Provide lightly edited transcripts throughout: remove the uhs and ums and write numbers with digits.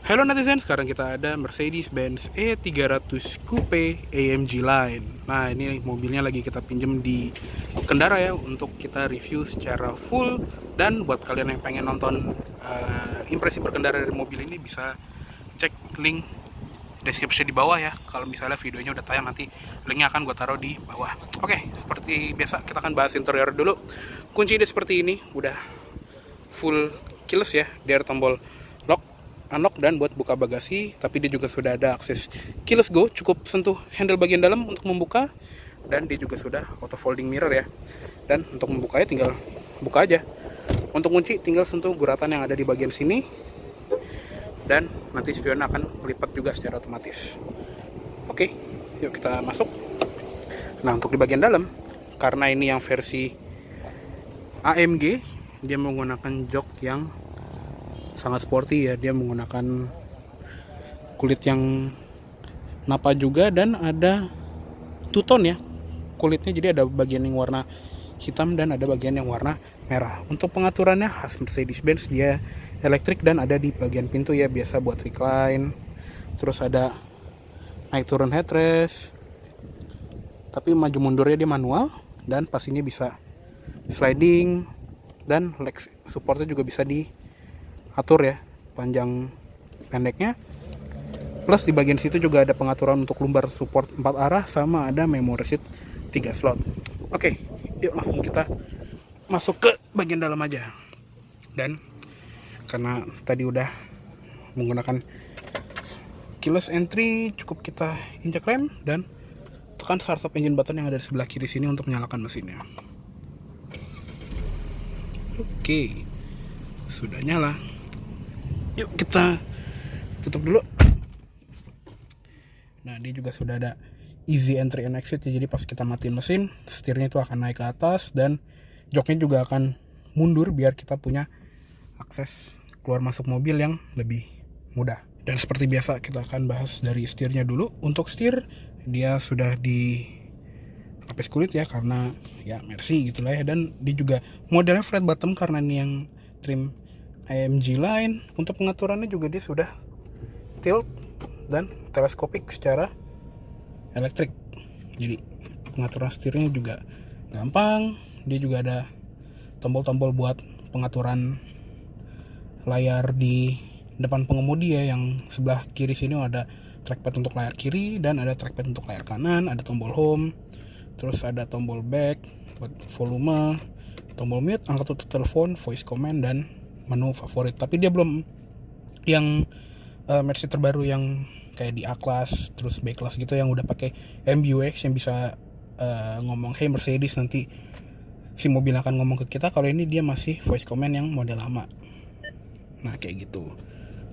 Halo netizen, sekarang kita ada Mercedes-Benz E300 Coupe AMG Line. Nah, ini mobilnya lagi kita pinjem di Kendara ya, untuk kita review secara full. Dan buat kalian yang pengen nonton impresi berkendara dari mobil ini, bisa cek link deskripsi di bawah ya. Kalau misalnya videonya udah tayang, nanti linknya akan gue taruh di bawah. Oke, seperti biasa kita akan bahas interior dulu. Kunci dia seperti ini, udah full keyless ya. Dia ada tombol lock, unlock, dan buat buka bagasi. Tapi dia juga sudah ada akses keyless go, cukup sentuh handle bagian dalam untuk membuka. Dan dia juga sudah auto folding mirror ya. Dan untuk membukanya tinggal buka aja. Untuk kunci tinggal sentuh guratan yang ada di bagian sini. Dan nanti spion akan melipat juga secara otomatis. Oke, yuk kita masuk. Nah, untuk di bagian dalam, karena ini yang versi AMG, dia menggunakan jok yang sangat sporty ya. Dia menggunakan kulit yang napa juga, dan ada two tone ya kulitnya. Jadi ada bagian yang warna hitam dan ada bagian yang warna merah. Untuk pengaturannya khas Mercedes-Benz, dia elektrik dan ada di bagian pintu ya, biasa buat recline. Terus ada naik turun headrest, tapi maju mundurnya dia manual, dan pastinya bisa sliding, dan leg supportnya juga bisa diatur ya, panjang pendeknya. Plus di bagian situ juga ada pengaturan untuk lumbar support 4 arah, sama ada memory seat 3 slot. Oke, yuk langsung kita masuk ke bagian dalam aja. Dan karena tadi udah menggunakan keyless entry, cukup kita injak rem dan tekan start stop engine button yang ada di sebelah kiri sini untuk menyalakan mesinnya. Oke, sudah nyala. Yuk kita tutup dulu. Nah, dia juga sudah ada easy entry and exit ya. Jadi pas kita matiin mesin, setirnya itu akan naik ke atas, dan joknya juga akan mundur biar kita punya akses keluar masuk mobil yang lebih mudah. Dan seperti biasa kita akan bahas dari setirnya dulu. Untuk setir, dia sudah di lapis kulit ya, karena ya Mercy gitulah ya. Dan dia juga modelnya flat bottom karena ini yang trim AMG Line. Untuk pengaturannya juga dia sudah tilt dan teleskopik secara elektrik. Jadi pengaturan setirnya juga gampang. Dia juga ada tombol-tombol buat pengaturan layar di depan pengemudi ya. Yang sebelah kiri sini ada trackpad untuk layar kiri, dan ada trackpad untuk layar kanan. Ada tombol home, terus ada tombol back buat volume, tombol mute, angkat tutup telepon, voice command, dan menu favorit. Tapi dia belum yang Mercy terbaru yang kayak di A-Class terus B-Class gitu, yang udah pakai MBUX yang bisa ngomong hey Mercedes, nanti si mobil akan ngomong ke kita. Kalau ini dia masih voice command yang model lama. Nah, kayak gitu.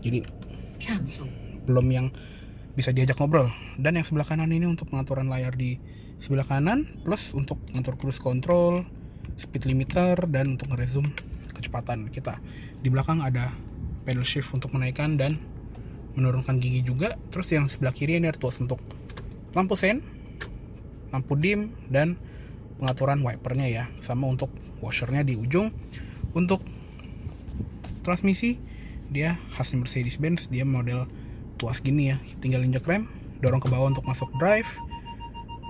Jadi cancel, belum yang bisa diajak ngobrol. Dan yang sebelah kanan ini untuk pengaturan layar di sebelah kanan, plus untuk ngatur cruise control, speed limiter, dan untuk ngerezoom kecepatan kita. Di belakang ada pedal shift untuk menaikkan dan menurunkan gigi juga. Terus yang sebelah kiri ini ada tools untuk lampu sen, lampu dim, dan pengaturan wipernya ya, sama untuk washernya di ujung. Untuk transmisi, dia khas Mercedes-Benz, dia model tuas gini ya, tinggal injak rem, dorong ke bawah untuk masuk drive,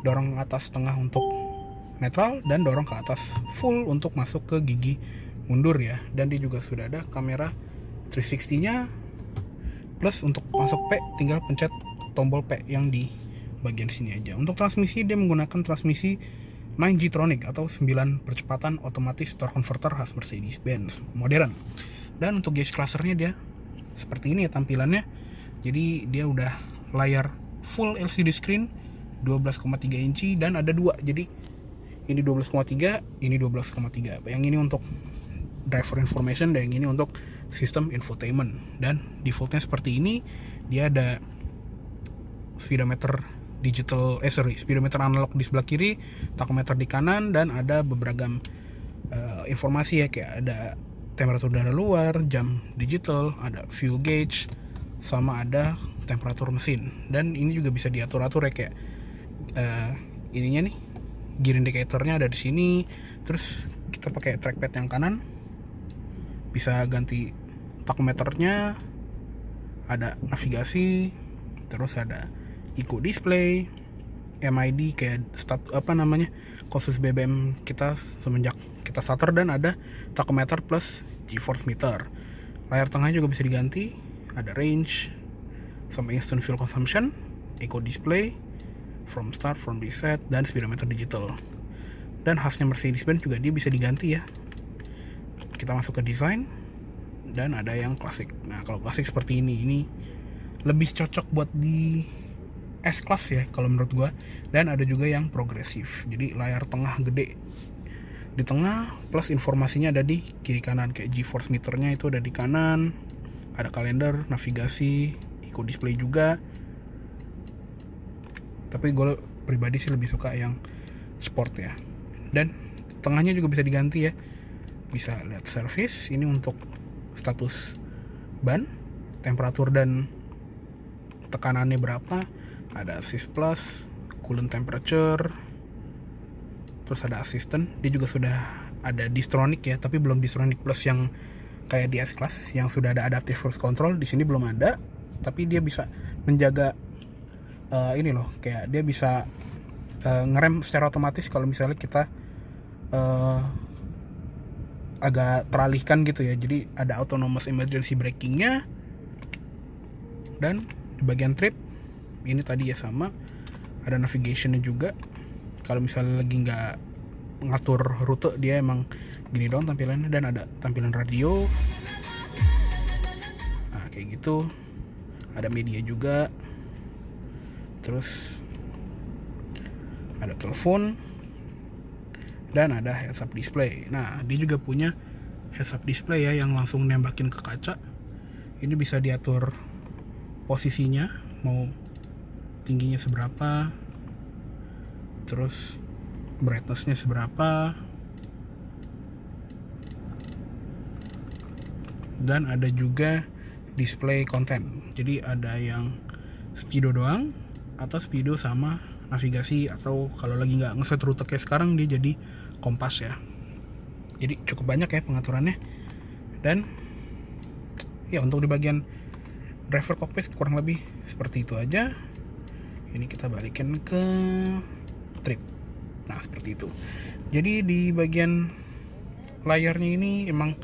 dorong atas tengah untuk netral, dan dorong ke atas full untuk masuk ke gigi mundur ya. Dan dia juga sudah ada kamera 360 nya. Plus untuk masuk P, tinggal pencet tombol P yang di bagian sini aja. Untuk transmisi, dia menggunakan transmisi 9G-tronic atau 9 percepatan otomatis torque converter khas Mercedes-Benz modern. Dan untuk gauge clusternya dia seperti ini ya tampilannya. Jadi dia udah layar full LCD screen 12,3 inci, dan ada dua. Jadi ini 12,3, ini 12,3. Yang ini untuk driver information, dan yang ini untuk sistem infotainment. Dan defaultnya seperti ini. Dia ada speedometer digital, speedometer analog di sebelah kiri, tachometer di kanan, dan ada beberapa informasi ya, kayak ada temperatur udara luar, jam digital, ada fuel gauge, sama ada temperatur mesin. Dan ini juga bisa diatur-atur ya, kayak ininya nih, gear indicatornya ada di sini. Terus kita pakai trackpad yang kanan, bisa ganti tachometernya, ada navigasi, terus ada eco display, MID kayak khusus BBM kita semenjak kita starter, dan ada tachometer plus GeForce meter. Layar tengahnya juga bisa diganti, ada range sama instant fuel consumption, eco display, from start, from reset, dan speedometer digital. Dan khasnya Mercedes-Benz juga dia bisa diganti ya. Kita masuk ke desain, dan ada yang klasik. Nah, kalau klasik seperti ini lebih cocok buat di S-Class ya kalau menurut gua. Dan ada juga yang progresif, jadi layar tengah gede di tengah, plus informasinya ada di kiri kanan, kayak GeForce meternya itu ada di kanan, ada kalender, navigasi, eco display juga. Tapi gue pribadi sih lebih suka yang sport ya. Dan tengahnya juga bisa diganti ya, bisa lihat service, ini untuk status ban, temperatur dan tekanannya berapa, ada assist plus, coolant temperature, terus ada assistant. Dia juga sudah ada Distronic ya, tapi belum Distronic plus yang kayak di S-Class yang sudah ada adaptive cruise control. Di sini belum ada, tapi dia bisa menjaga ini loh, kayak dia bisa ngerem secara otomatis kalau misalnya kita agak teralihkan gitu ya. Jadi ada autonomous emergency brakingnya. Dan di bagian trip ini tadi ya sama, ada navigationnya juga. Kalau misalnya lagi nggak ngatur rute, dia emang gini doang tampilannya. Dan ada tampilan radio, nah kayak gitu. Ada media juga, terus ada telepon, dan ada heads up display. Nah, dia juga punya heads up display ya, yang langsung nembakin ke kaca. Ini bisa diatur posisinya, mau tingginya seberapa, terus brightness-nya seberapa. Dan ada juga display konten, jadi ada yang speedo doang, atau speedo sama navigasi, atau kalau lagi nggak ngeset rute kayak sekarang dia jadi kompas ya. Jadi cukup banyak ya pengaturannya. Dan ya untuk di bagian driver cockpit kurang lebih seperti itu aja. Ini kita balikin ke trip. Nah seperti itu. Jadi di bagian layarnya ini emang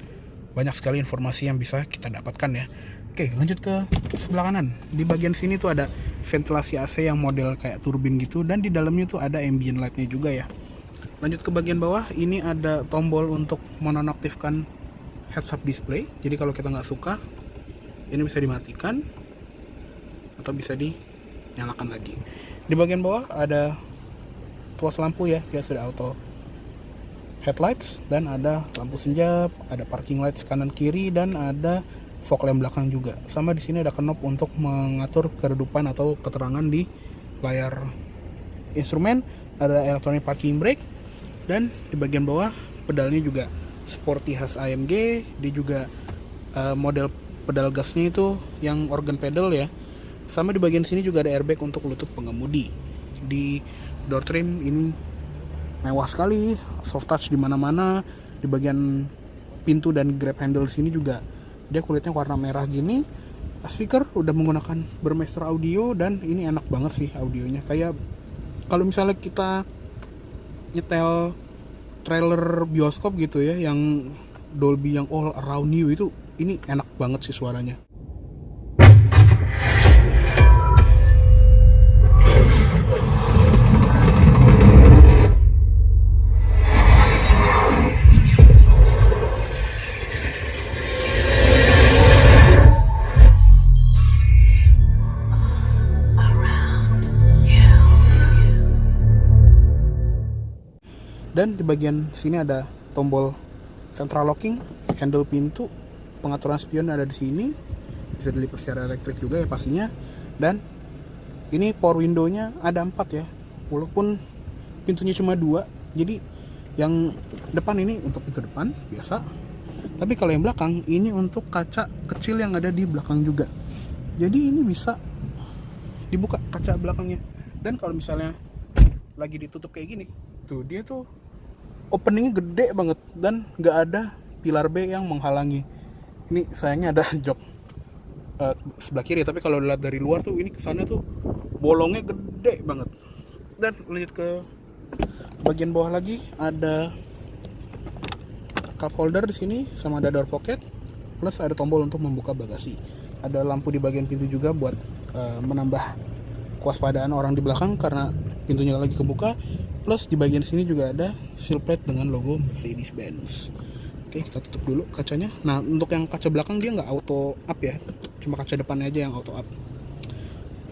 banyak sekali informasi yang bisa kita dapatkan ya. Oke, lanjut ke sebelah kanan. Di bagian sini tuh ada ventilasi AC yang model kayak turbin gitu, dan di dalamnya tuh ada ambient light-nya juga ya. Lanjut ke bagian bawah, ini ada tombol untuk menonaktifkan heads up display. Jadi kalau kita nggak suka, ini bisa dimatikan atau bisa dinyalakan lagi. Di bagian bawah ada tuas lampu ya, dia sudah auto headlights, dan ada lampu senja, ada parking lights kanan kiri, dan ada fog lamp belakang juga. Sama di sini ada knob untuk mengatur keredupan atau keterangan di layar instrumen. Ada electronic parking brake, dan di bagian bawah pedalnya juga sporty khas AMG. Dia juga model pedal gasnya itu yang organ pedal ya. Sama di bagian sini juga ada airbag untuk lutut pengemudi. Di door trim ini mewah sekali, soft touch di mana-mana. Di bagian pintu dan grab handle sini juga dia kulitnya warna merah gini. Speaker udah menggunakan Burmester audio, dan ini enak banget sih audionya. Kayak kalau misalnya kita nyetel trailer bioskop gitu ya, yang Dolby yang all around you itu, ini enak banget sih suaranya. Dan di bagian sini ada tombol central locking, handle pintu, pengaturan spion ada di sini. Bisa dilipat secara elektrik juga ya pastinya. Dan ini power window-nya ada 4 ya, walaupun pintunya cuma 2. Jadi yang depan ini untuk pintu depan biasa, tapi kalau yang belakang ini untuk kaca kecil yang ada di belakang juga. Jadi ini bisa dibuka kaca belakangnya. Dan kalau misalnya lagi ditutup kayak gini, tuh dia tuh openingnya gede banget, dan nggak ada pilar B yang menghalangi. Ini sayangnya ada jok sebelah kiri, tapi kalau dilihat dari luar tuh ini kesannya tuh bolongnya gede banget. Dan lanjut ke bagian bawah lagi, ada cup holder di sini sama ada door pocket, plus ada tombol untuk membuka bagasi. Ada lampu di bagian pintu juga buat menambah kewaspadaan orang di belakang karena pintunya lagi kebuka. Plus di bagian sini juga ada seal plate dengan logo Mercedes-Benz. Oke, kita tutup dulu kacanya. Nah, untuk yang kaca belakang dia nggak auto up ya, cuma kaca depannya aja yang auto up.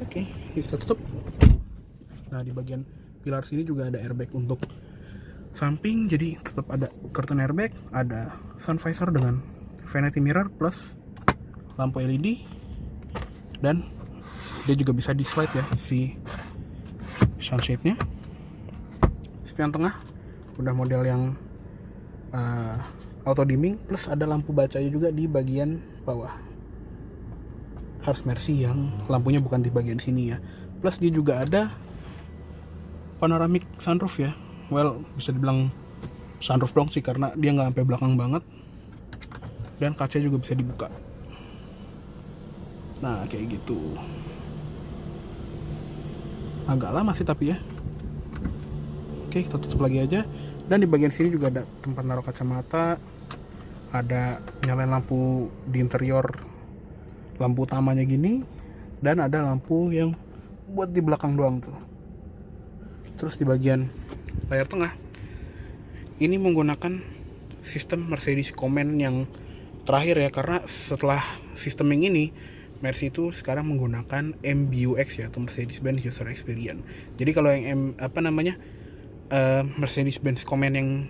Oke, kita tutup. Nah, di bagian pilar sini juga ada airbag untuk samping, jadi tetap ada curtain airbag, ada sun visor dengan vanity mirror plus lampu LED, dan dia juga bisa di slide ya si sunshade-nya. Spion tengah udah model yang auto dimming, plus ada lampu bacanya juga di bagian bawah. Harus Mercy yang lampunya bukan di bagian sini ya. Plus dia juga ada panoramic sunroof ya. Well, bisa dibilang sunroof dong sih karena dia nggak sampai belakang banget. Dan kaca juga bisa dibuka. Nah, kayak gitu. Agak lama sih tapi ya. Oke, kita tutup lagi aja. Dan di bagian sini juga ada tempat naruh kacamata. Ada nyalain lampu di interior, lampu utamanya gini. Dan ada lampu yang buat di belakang doang tuh. Terus di bagian layar tengah ini menggunakan sistem Mercedes Command yang terakhir ya, karena setelah sistem yang ini Mercy itu sekarang menggunakan MBUX ya, atau Mercedes-Benz User Experience. Jadi kalau yang Mercedes-Benz Command yang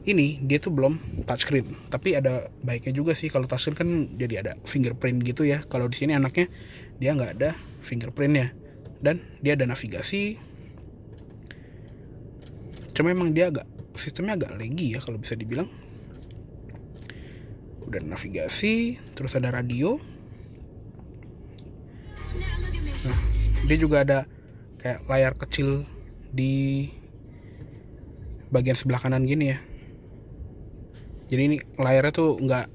ini dia tuh belum touchscreen, tapi ada baiknya juga sih kalau touchscreen kan jadi ada fingerprint gitu ya. Kalau di sini anaknya dia nggak ada fingerprintnya, dan dia ada navigasi. Cuma emang dia sistemnya agak laggy ya kalau bisa dibilang. Udah navigasi, terus ada radio. Nah, dia juga ada kayak layar kecil di bagian sebelah kanan gini ya. Jadi ini layarnya tuh nggak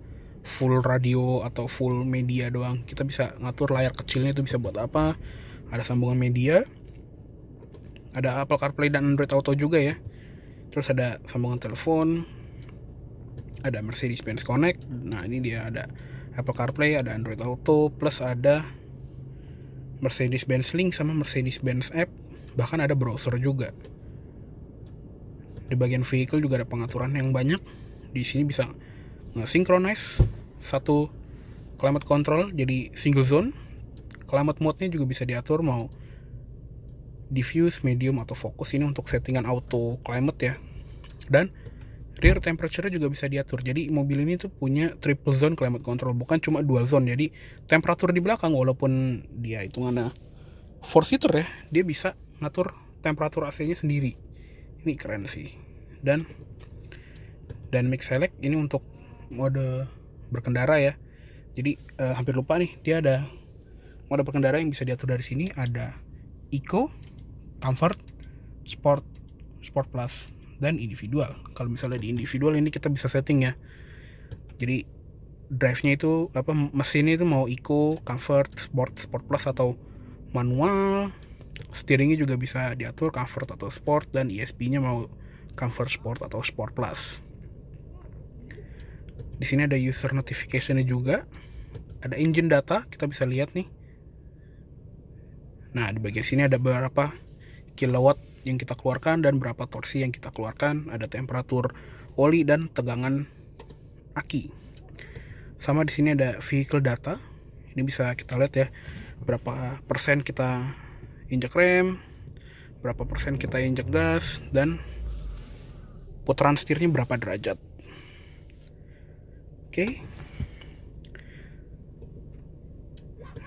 full radio atau full media doang. Kita bisa ngatur layar kecilnya itu bisa buat apa. Ada sambungan media, ada Apple CarPlay dan Android Auto juga ya. Terus ada sambungan telepon, ada Mercedes-Benz Connect. Nah, ini dia ada Apple CarPlay, ada Android Auto, plus ada Mercedes-Benz Link sama Mercedes-Benz App. Bahkan ada browser juga. Di bagian vehicle juga ada pengaturan yang banyak. Di sini bisa nge-synchronize satu climate control jadi single zone. Climate mode-nya juga bisa diatur mau diffuse, medium, atau fokus. Ini untuk settingan auto climate ya. Dan rear temperature juga bisa diatur. Jadi mobil ini tuh punya triple zone climate control, bukan cuma dual zone. Jadi temperatur di belakang walaupun dia hitungannya 4-seater ya, dia bisa ngatur temperatur AC-nya sendiri. Ini keren sih. Dan Dynamic Select ini untuk mode berkendara ya. Jadi hampir lupa nih, dia ada mode berkendara yang bisa diatur dari sini. Ada Eco, Comfort, Sport, Sport Plus, dan individual. Kalau misalnya di individual ini kita bisa setting ya. Jadi drive-nya itu mesinnya itu mau Eco, Comfort, Sport, Sport Plus atau manual. Steeringnya juga bisa diatur Comfort atau Sport, dan ESP-nya mau Comfort, Sport atau Sport Plus. Di sini ada user notification-nya juga. Ada engine data, kita bisa lihat nih. Nah, di bagian sini ada berapa kilowatt yang kita keluarkan dan berapa torsi yang kita keluarkan. Ada temperatur oli dan tegangan aki. Sama di sini ada vehicle data. Ini bisa kita lihat ya, berapa persen kita injek rem, berapa persen kita injek gas, dan putaran setirnya berapa derajat. Oke.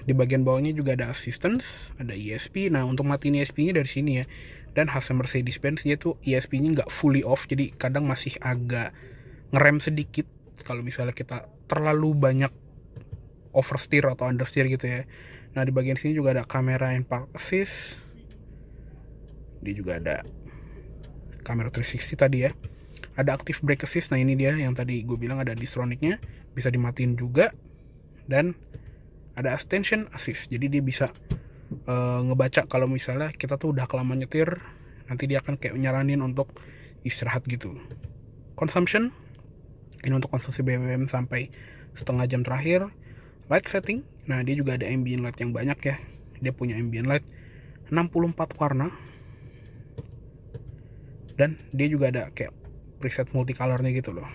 Di bagian bawahnya juga ada assistance, ada ESP. Nah, untuk matiin ESP-nya dari sini ya. Dan khasnya Mercedes-Benz dia tuh ESP-nya nggak fully off, jadi kadang masih agak ngerem sedikit kalau misalnya kita terlalu banyak oversteer atau understeer gitu ya. Nah, di bagian sini juga ada kamera and park assist. Dia juga ada kamera 360 tadi ya. Ada active brake assist. Nah, ini dia yang tadi gue bilang ada Distronic-nya, bisa dimatiin juga. Dan Ada attention assist, jadi dia bisa ngebaca kalau misalnya kita tuh udah kelamaan nyetir, nanti dia akan kayak nyaranin untuk istirahat gitu. Consumption, ini untuk konsumsi BBM sampai setengah jam terakhir. Light setting, nah dia juga ada ambient light yang banyak ya. Dia punya ambient light 64 warna, dan dia juga ada kayak preset multicolornya gitu loh.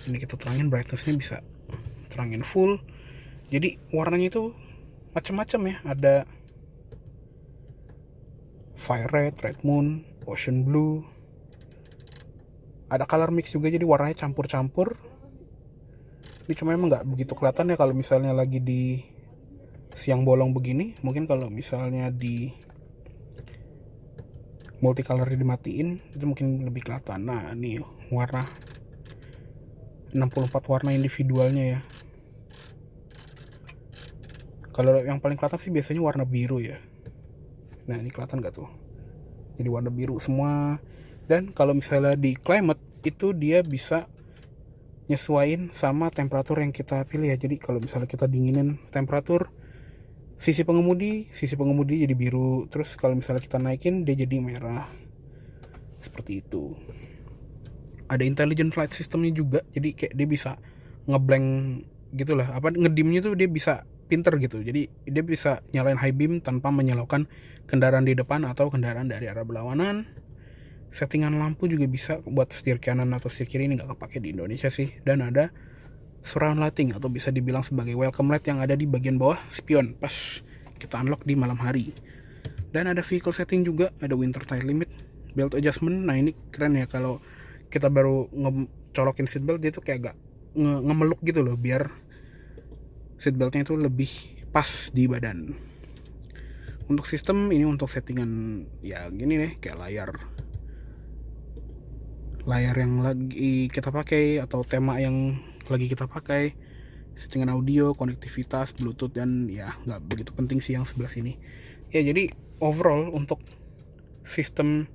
Ini kita terangin brightnessnya, bisa terangin full, jadi warnanya itu macam-macam ya. Ada fire red, red moon, ocean blue, ada color mix juga, jadi warnanya campur-campur. Ini cuma emang nggak begitu kelihatan ya kalau misalnya lagi di siang bolong begini. Mungkin kalau misalnya di multicolor dimatiin itu mungkin lebih kelihatan. Nah ini warna 64 warna individualnya ya. Kalau yang paling kelihatan sih biasanya warna biru ya. Nah ini kelihatan gak tuh, jadi warna biru semua. Dan kalau misalnya di climate itu dia bisa nyesuaiin sama temperatur yang kita pilih ya. Jadi kalau misalnya kita dinginin temperatur, sisi pengemudi jadi biru. Terus kalau misalnya kita naikin, dia jadi merah. Seperti itu. Ada intelligent flight systemnya juga, jadi kayak dia bisa ngeblank gitulah, apa ngedimnya tuh dia bisa pinter gitu. Jadi dia bisa nyalain high beam tanpa menyalakan kendaraan di depan atau kendaraan dari arah berlawanan. Settingan lampu juga bisa buat setir kanan atau setir kiri, ini nggak kepake di Indonesia sih. Dan ada surround lighting atau bisa dibilang sebagai welcome light yang ada di bagian bawah spion pas kita unlock di malam hari. Dan ada vehicle setting juga, ada winter tire limit, belt adjustment. Nah ini keren ya, kalau kita baru ngecolokin seatbelt dia tuh kayak agak ngemeluk gitu loh, biar seatbeltnya itu lebih pas di badan. Untuk sistem ini untuk settingan ya gini deh, kayak layar yang lagi kita pakai atau tema yang lagi kita pakai, settingan audio, konektivitas, bluetooth, dan ya nggak begitu penting sih yang sebelah sini ya. Jadi overall untuk sistem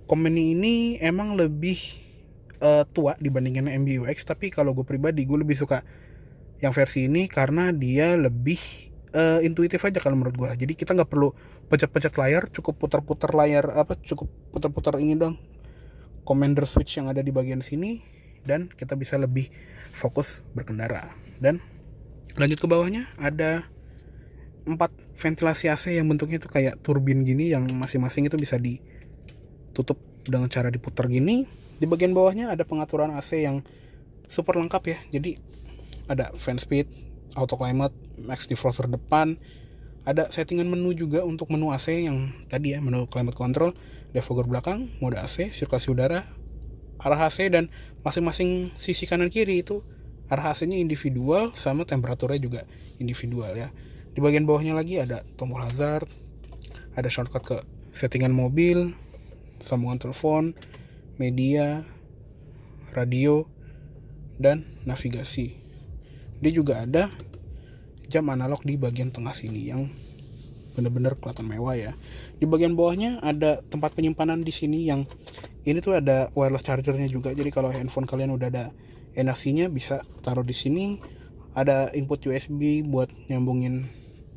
Komeni ini emang lebih tua dibandingin MBUX, tapi kalau gue pribadi gue lebih suka yang versi ini karena dia lebih intuitif aja kalau menurut gue. Jadi kita nggak perlu pencet-pencet layar, cukup putar-putar layar, cukup putar-putar ini dong, commander switch yang ada di bagian sini, dan kita bisa lebih fokus berkendara. Dan lanjut ke bawahnya ada 4 ventilasi AC yang bentuknya itu kayak turbin gini, yang masing-masing itu bisa ditutup dengan cara diputar gini. Di bagian bawahnya ada pengaturan AC yang super lengkap ya. Jadi ada fan speed, auto climate, max defroster depan, ada settingan menu juga untuk menu AC yang tadi ya, menu climate control, defogger belakang, mode AC, sirkulasi udara, arah AC, dan masing-masing sisi kanan kiri itu arah AC-nya individual sama temperaturnya juga individual ya. Di bagian bawahnya lagi ada tombol hazard, ada shortcut ke settingan mobil, sambungan telepon, media, radio, dan navigasi. Dia juga ada jam analog di bagian tengah sini yang bener-bener kelihatan mewah ya. Di bagian bawahnya ada tempat penyimpanan di sini, yang ini tuh ada wireless chargernya juga. Jadi kalau handphone kalian udah ada NFC-nya bisa taruh di sini. Ada input USB buat nyambungin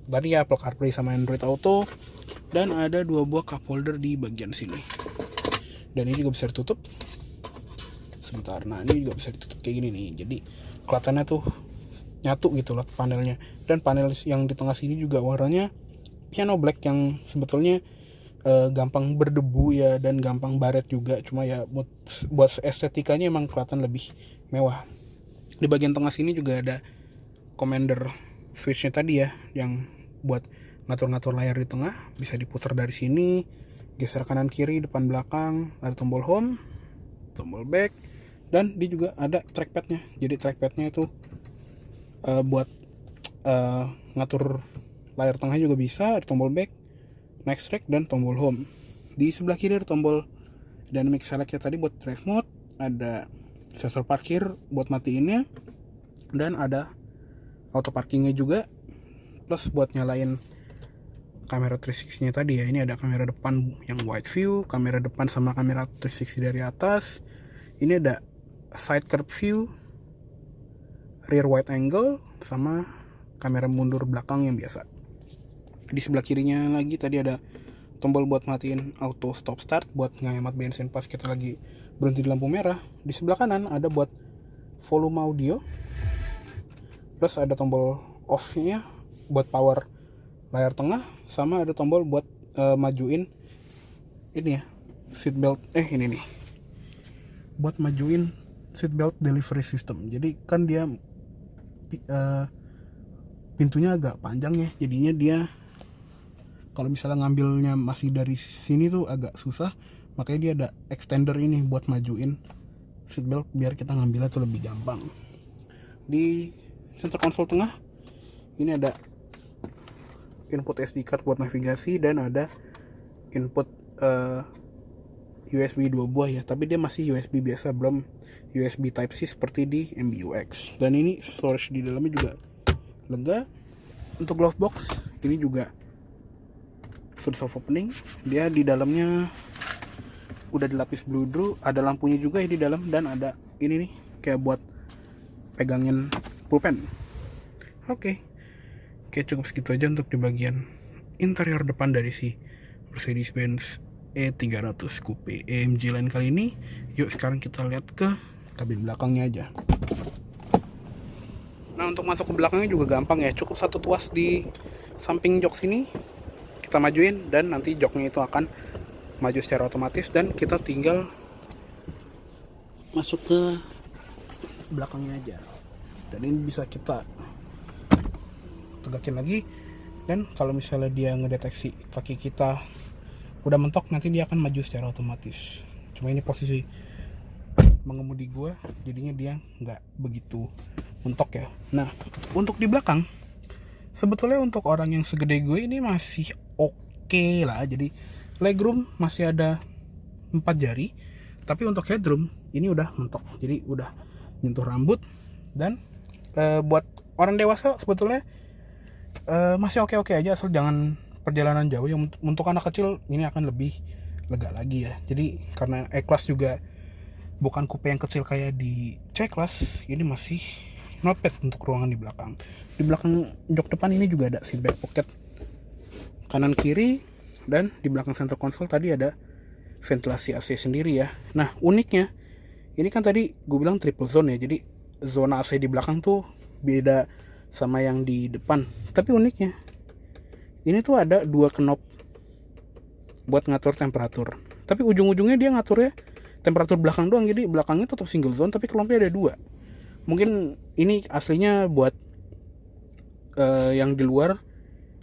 tadi ya Apple CarPlay sama Android Auto, dan ada 2 buah cup holder di bagian sini. Dan ini juga bisa ditutup. Sebentar, nah ini juga bisa ditutup kayak gini nih. Jadi kelihatannya tuh nyatu gitu loh panelnya. Dan panel yang di tengah sini juga warnanya piano black, yang sebetulnya gampang berdebu ya, dan gampang baret juga. Cuma ya buat estetikanya emang kelihatan lebih mewah. Di bagian tengah sini juga ada commander switchnya tadi ya, yang buat ngatur-ngatur layar di tengah. Bisa diputar dari sini, geser kanan kiri, depan belakang. Ada tombol home, tombol back, dan dia juga ada trackpadnya. Jadi trackpadnya itu buat ngatur layar tengah juga bisa. Ada tombol back, next track, dan tombol home. Di sebelah kiri ada tombol dynamic select tadi buat drive mode. Ada sensor parkir buat matiinnya, dan ada auto parkingnya juga, plus buat nyalain kamera 360 nya tadi ya. Ini ada kamera depan yang wide view, kamera depan sama kamera 360 dari atas. Ini ada side curve view, rear wide angle, sama kamera mundur belakang yang biasa. Di sebelah kirinya lagi tadi ada tombol buat matiin auto stop start buat ngehemat bensin pas kita lagi berhenti di lampu merah. Di sebelah kanan ada buat volume audio, plus ada tombol off-nya buat power layar tengah, sama ada tombol buat majuin ini ya, seatbelt ini nih, buat majuin seatbelt delivery system. Jadi kan dia pintunya agak panjang ya, jadinya dia kalau misalnya ngambilnya masih dari sini tuh agak susah, makanya dia ada extender ini buat majuin seatbelt biar kita ngambilnya tuh lebih gampang. Di center console tengah ini ada input SD card buat navigasi dan ada input USB 2 buah ya, tapi dia masih USB biasa, belum USB Type C seperti di MBUX. Dan ini storage di dalamnya juga lega. Untuk glove box ini juga sudah soft opening, dia di dalamnya udah dilapis bludru, ada lampunya juga ya di dalam, dan ada ini nih kayak buat pegangin pulpen. Oke, cukup segitu aja untuk di bagian interior depan dari si Mercedes-Benz E300 Coupe AMG Line kali ini. Yuk sekarang kita lihat ke kabin belakangnya aja. Nah, untuk masuk ke belakangnya juga gampang ya, cukup satu tuas di samping jok sini kita majuin, dan nanti joknya itu akan maju secara otomatis dan kita tinggal masuk ke belakangnya aja. Dan ini bisa kita tegakin lagi, dan kalau misalnya dia ngedeteksi kaki kita udah mentok, nanti dia akan maju secara otomatis. Cuma ini posisi mengemudi gua, jadinya dia nggak begitu mentok ya. Nah, untuk di belakang sebetulnya untuk orang yang segede gue ini masih oke lah. Jadi legroom masih ada 4 jari, tapi untuk headroom ini udah mentok, jadi udah nyentuh rambut. Dan buat orang dewasa sebetulnya masih oke-oke aja, asal jangan perjalanan jauh. Yang untuk anak kecil ini akan lebih lega lagi ya. Jadi karena E-Class juga bukan coupe yang kecil kayak di C-Class, ini masih not bad untuk ruangan di belakang. Di belakang jok depan ini juga ada seat back pocket kanan kiri, dan di belakang center console tadi ada ventilasi AC sendiri ya. Nah, uniknya ini kan tadi gue bilang triple zone ya, jadi zona AC di belakang tuh beda sama yang di depan. Tapi uniknya ini tuh ada 2 knob buat ngatur temperatur, tapi ujung-ujungnya dia ngaturnya temperatur belakang doang, jadi belakangnya tetap single zone tapi kelompoknya ada 2. Mungkin ini aslinya buat yang di luar,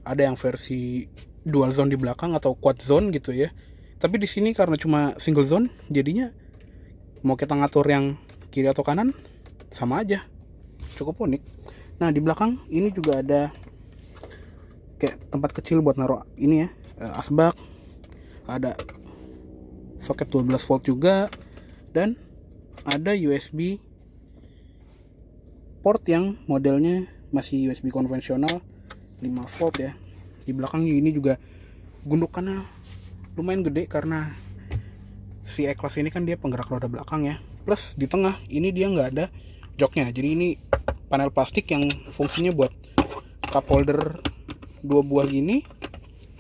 ada yang versi dual zone di belakang atau quad zone gitu ya. Tapi di sini karena cuma single zone, jadinya mau kita ngatur yang kiri atau kanan sama aja. Cukup unik. Nah, di belakang ini juga ada kayak tempat kecil buat naruh ini ya, asbak. Ada soket 12 volt juga, dan ada USB port yang modelnya masih USB konvensional 5 volt ya. Di belakang ini juga gundukannya lumayan gede karena si E-Class ini kan dia penggerak roda belakang ya. Plus di tengah ini dia nggak ada joknya, jadi ini panel plastik yang fungsinya buat cup holder 2 buah gini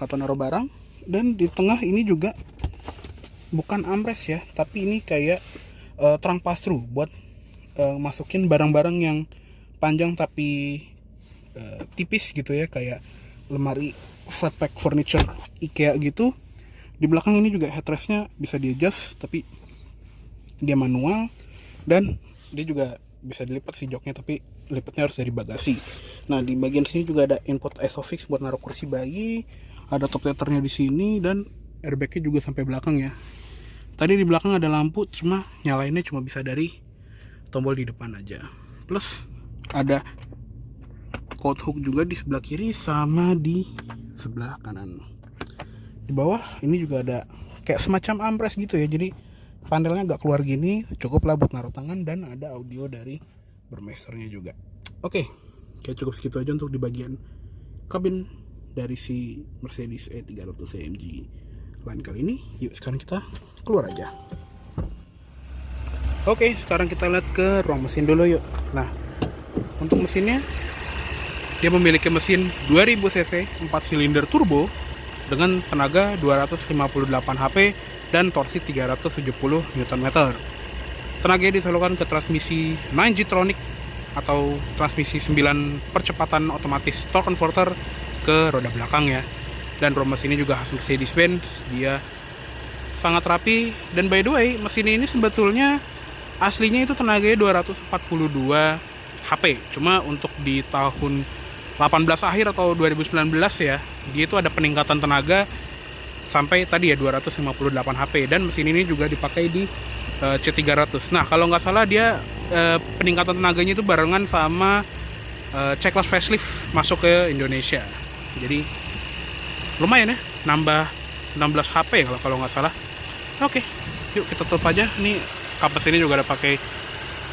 atau naruh barang. Dan di tengah ini juga bukan armrest ya, tapi ini kayak trunk pass through buat masukin barang-barang yang panjang tapi tipis gitu ya, kayak lemari flat pack furniture IKEA gitu. Di belakang ini juga headrestnya bisa di adjust, tapi dia manual, dan dia juga bisa dilipat si joknya, tapi lipatnya harus dari bagasi. Nah, di bagian sini juga ada input ISOFIX buat naruh kursi bayi, ada top tethernya di sini, dan airbagnya juga sampai belakang ya. Tadi di belakang ada lampu, cuma nyalainnya cuma bisa dari tombol di depan aja. Plus ada coat hook juga di sebelah kiri sama di sebelah kanan. Di bawah ini juga ada kayak semacam armrest gitu ya, jadi panelnya agak keluar gini, cukup lah buat naruh tangan, dan ada audio dari Burmeisternya juga. Oke, kayak cukup segitu aja untuk di bagian kabin dari si Mercedes E300 AMG Line kali ini. Yuk sekarang kita keluar aja. Oke, sekarang kita lihat ke ruang mesin dulu yuk. Nah, untuk mesinnya Dia memiliki mesin 2000 cc 4 silinder turbo dengan tenaga 258 HP dan torsi 370 Nm. Tenaganya disalurkan ke transmisi 9G-tronic atau transmisi 9 percepatan otomatis torque converter ke roda belakang ya. Dan rom mesin ini juga khas Mercedes-Benz, dia sangat rapi. Dan by the way, mesin ini sebetulnya aslinya itu tenaganya 242 HP. Cuma untuk di tahun 18 akhir atau 2019 ya, dia itu ada peningkatan tenaga sampai tadi ya 258 HP, dan mesin ini juga dipakai di C300. Nah, kalau nggak salah dia peningkatan tenaganya itu barengan sama C-Class facelift masuk ke Indonesia. Jadi lumayan ya, nambah 16 HP ya kalau nggak salah. Oke, yuk kita tutup aja. Ini kapas ini juga ada pakai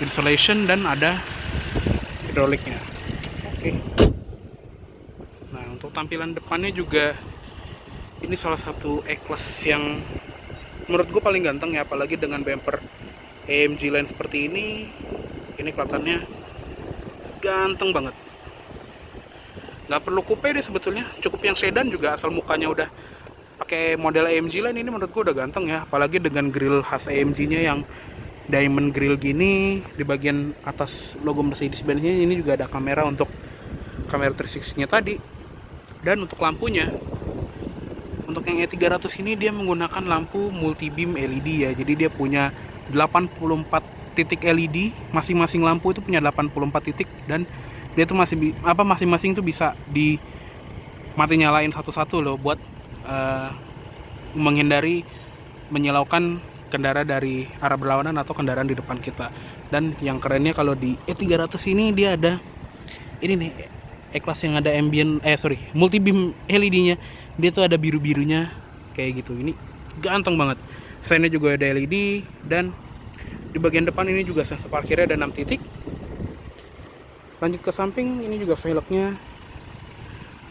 insulation dan ada hidroliknya. Oke. Nah, untuk tampilan depannya juga ini salah satu E-Class yang menurut gue paling ganteng ya, apalagi dengan bumper AMG line seperti ini kelihatannya ganteng banget. Nggak perlu coupe deh sebetulnya, cukup yang sedan juga asal mukanya udah pakai model AMG line. Ini menurut gue udah ganteng ya, apalagi dengan grill khas AMG-nya yang diamond grill gini. Di bagian atas logo Mercedes-Benz-nya ini juga ada kamera untuk kamera 360-nya tadi. Dan untuk lampunya, untuk yang E300 ini dia menggunakan lampu multi beam LED ya. Jadi dia punya 84 titik LED, masing-masing lampu itu punya 84 titik, dan dia tuh masing-masing tuh bisa di mati nyalain satu-satu loh, buat menghindari menyilaukan kendaraan dari arah berlawanan atau kendaraan di depan kita. Dan yang kerennya kalau di E300 ini dia ada ini nih, E-Class yang ada multi beam LED-nya, dia tuh ada biru-birunya kayak gitu. Ini ganteng banget. Selainnya juga ada LED, dan di bagian depan ini juga sensor parkirnya ada 6 titik. Lanjut ke samping, ini juga velgnya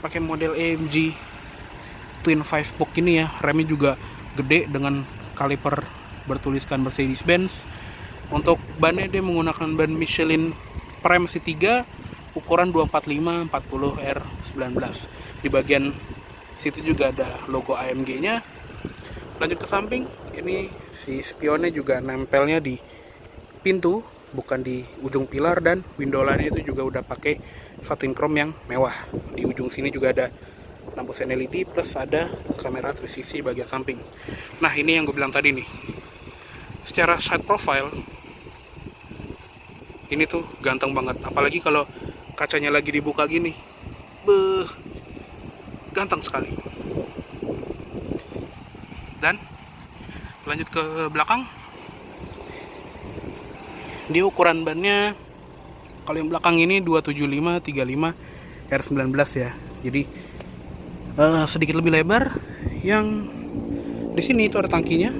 pakai model AMG Twin 5 spoke ini ya. Remnya juga gede dengan kaliper bertuliskan Mercedes-Benz. Untuk bannya dia menggunakan ban Michelin Prime C3 ukuran 245 40 R19. Di bagian situ juga ada logo AMG-nya. Lanjut ke samping, ini si spionnya juga nempelnya di pintu, bukan di ujung pilar, dan window line itu juga udah pakai satin chrome yang mewah. Di ujung sini juga ada lampu sen LED plus ada kamera 360 bagian samping. Nah, ini yang gue bilang tadi nih. Secara side profile ini tuh ganteng banget, apalagi kalau kacanya lagi dibuka gini. Ganteng sekali. Dan lanjut ke belakang, dia ukuran bannya kalau yang belakang ini 275 35 R19 ya. Jadi sedikit lebih lebar. Yang di sini itu ada tangkinya.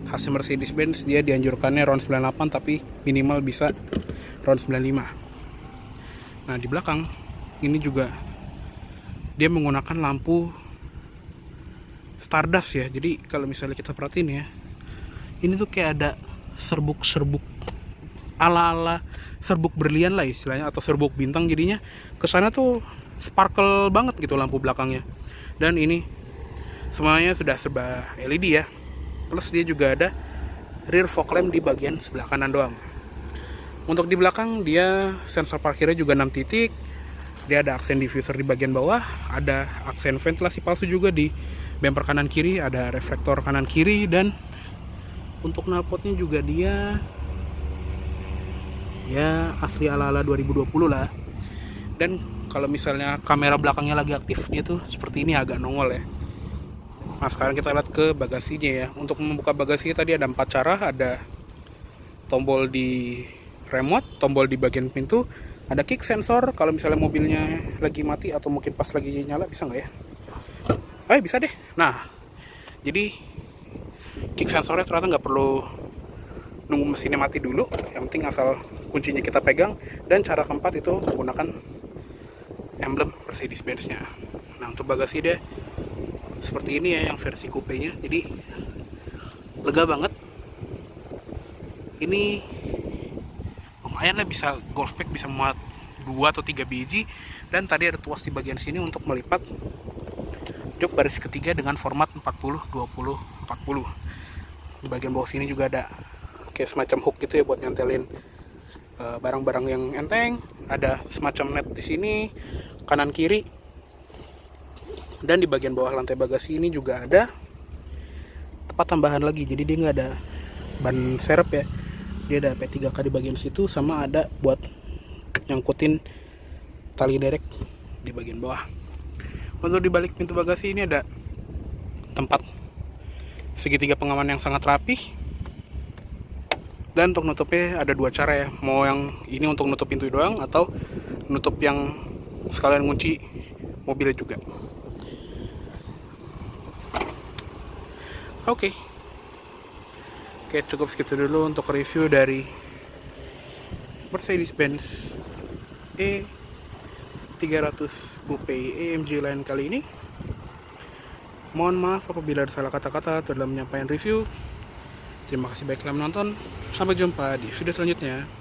Khas Mercedes-Benz, dia dianjurkannya round 98 tapi minimal bisa round 95. Nah, di belakang ini juga dia menggunakan lampu Stardust ya. Jadi kalau misalnya kita perhatiin ya, ini tuh kayak ada serbuk-serbuk ala-ala serbuk berlian lah istilahnya, atau serbuk bintang. Jadinya kesana tuh sparkle banget gitu lampu belakangnya. Dan ini semuanya sudah serba LED ya. Plus dia juga ada rear fog lamp di bagian sebelah kanan doang. Untuk di belakang dia sensor parkirnya juga 6 titik. Dia ada aksen diffuser di bagian bawah, ada aksen ventilasi palsu juga di bumper kanan kiri, ada reflektor kanan kiri, dan untuk knalpotnya juga dia ya asli ala-ala 2020 lah. Dan kalau misalnya kamera belakangnya lagi aktif, dia tuh seperti ini, agak nongol ya. Nah, sekarang kita lihat ke bagasinya ya. Untuk membuka bagasi tadi ada 4 cara, ada tombol di remote, tombol di bagian pintu, ada kick sensor kalau misalnya mobilnya lagi mati atau mungkin pas lagi nyala, bisa nggak ya? Bisa deh. Nah, jadi kick sensornya ternyata nggak perlu nunggu mesinnya mati dulu, yang penting asal kuncinya kita pegang. Dan cara keempat itu menggunakan emblem Mercedes-Benz-nya. Nah, untuk bagasi dia seperti ini ya, yang versi coupe-nya, jadi lega banget. Ini lumayan lah, bisa golf bag bisa muat 2 atau 3 biji, dan tadi ada tuas di bagian sini untuk melipat jok baris ketiga dengan format 40 20 40. Di bagian bawah sini juga ada kayak semacam hook gitu ya buat nyantelin barang-barang yang enteng. Ada semacam net di sini kanan kiri, dan di bagian bawah lantai bagasi ini juga ada tempat tambahan lagi, jadi dia nggak ada ban serep ya, dia ada P3K di bagian situ, sama ada buat nyangkutin tali derek di bagian bawah. Untuk di balik pintu bagasi ini ada tempat segitiga pengaman yang sangat rapi, dan untuk nutupnya ada 2 cara ya, mau yang ini untuk nutup pintu doang atau nutup yang sekalian kunci mobil juga. Oke, cukup segitu dulu untuk review dari Mercedes-Benz E300 Coupe AMG Line kali ini. Mohon maaf apabila ada salah kata-kata dalam menyampaikan review. Terima kasih baik telah menonton. Sampai jumpa di video selanjutnya.